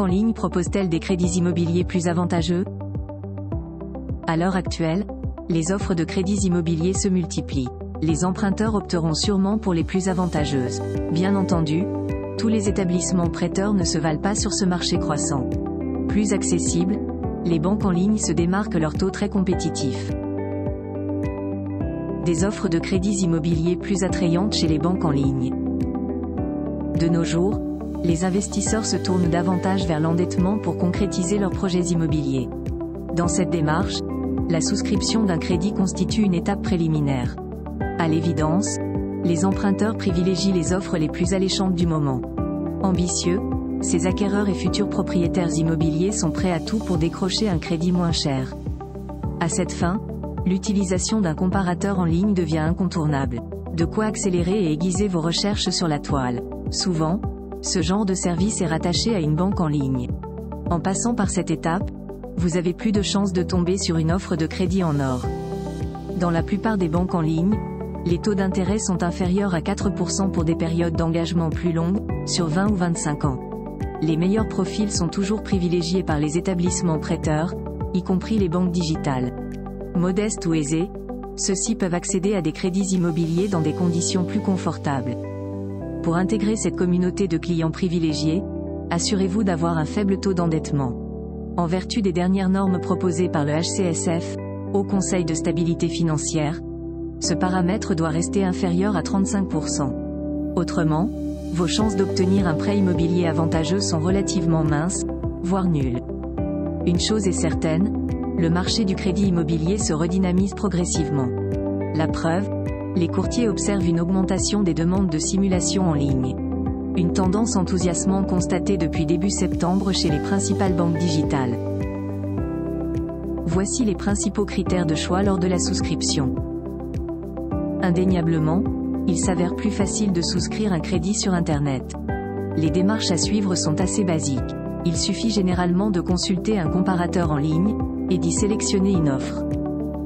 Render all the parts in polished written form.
banques en ligne proposent-elles des crédits immobiliers plus avantageux? À l'heure actuelle, les offres de crédits immobiliers se multiplient. Les emprunteurs opteront sûrement pour les plus avantageuses. Bien entendu, tous les établissements prêteurs ne se valent pas sur ce marché croissant. Plus accessibles, les banques en ligne se démarquent leurs taux très compétitifs. Des offres de crédits immobiliers plus attrayantes chez les banques en ligne. De nos jours, les investisseurs se tournent davantage vers l'endettement pour concrétiser leurs projets immobiliers. Dans cette démarche, la souscription d'un crédit constitue une étape préliminaire. À l'évidence, les emprunteurs privilégient les offres les plus alléchantes du moment. Ambitieux, ces acquéreurs et futurs propriétaires immobiliers sont prêts à tout pour décrocher un crédit moins cher. À cette fin, l'utilisation d'un comparateur en ligne devient incontournable. De quoi accélérer et aiguiser vos recherches sur la toile. Souvent, ce genre de service est rattaché à une banque en ligne. En passant par cette étape, vous avez plus de chances de tomber sur une offre de crédit en or. Dans la plupart des banques en ligne, les taux d'intérêt sont inférieurs à 4% pour des périodes d'engagement plus longues, sur 20 ou 25 ans. Les meilleurs profils sont toujours privilégiés par les établissements prêteurs, y compris les banques digitales. Modestes ou aisés, ceux-ci peuvent accéder à des crédits immobiliers dans des conditions plus confortables. Pour intégrer cette communauté de clients privilégiés, assurez-vous d'avoir un faible taux d'endettement. En vertu des dernières normes proposées par le HCSF, Haut Conseil de stabilité financière, ce paramètre doit rester inférieur à 35%. Autrement, vos chances d'obtenir un prêt immobilier avantageux sont relativement minces, voire nulles. Une chose est certaine, le marché du crédit immobilier se redynamise progressivement. La preuve, les courtiers observent une augmentation des demandes de simulation en ligne. Une tendance enthousiasmante constatée depuis début septembre chez les principales banques digitales. Voici les principaux critères de choix lors de la souscription. Indéniablement, il s'avère plus facile de souscrire un crédit sur Internet. Les démarches à suivre sont assez basiques. Il suffit généralement de consulter un comparateur en ligne, et d'y sélectionner une offre.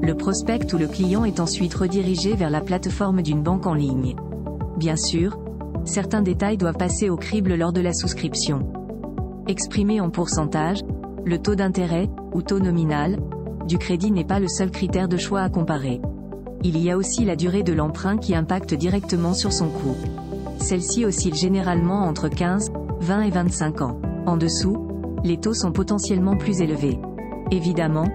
Le prospect ou le client est ensuite redirigé vers la plateforme d'une banque en ligne. Bien sûr, certains détails doivent passer au crible lors de la souscription. Exprimé en pourcentage, le taux d'intérêt, ou taux nominal, du crédit n'est pas le seul critère de choix à comparer. Il y a aussi la durée de l'emprunt qui impacte directement sur son coût. Celle-ci oscille généralement entre 15, 20 et 25 ans. En dessous, les taux sont potentiellement plus élevés. Évidemment,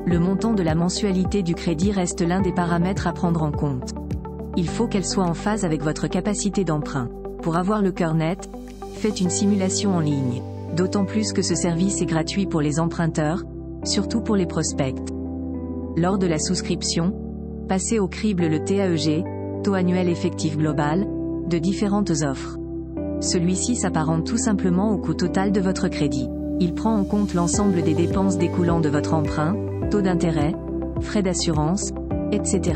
le montant de la mensualité du crédit reste l'un des paramètres à prendre en compte. Il faut qu'elle soit en phase avec votre capacité d'emprunt. Pour avoir le cœur net, faites une simulation en ligne. D'autant plus que ce service est gratuit pour les emprunteurs, surtout pour les prospects. Lors de la souscription, passez au crible le TAEG, taux annuel effectif global, de différentes offres. Celui-ci s'apparente tout simplement au coût total de votre crédit. Il prend en compte l'ensemble des dépenses découlant de votre emprunt, taux d'intérêt, frais d'assurance, etc.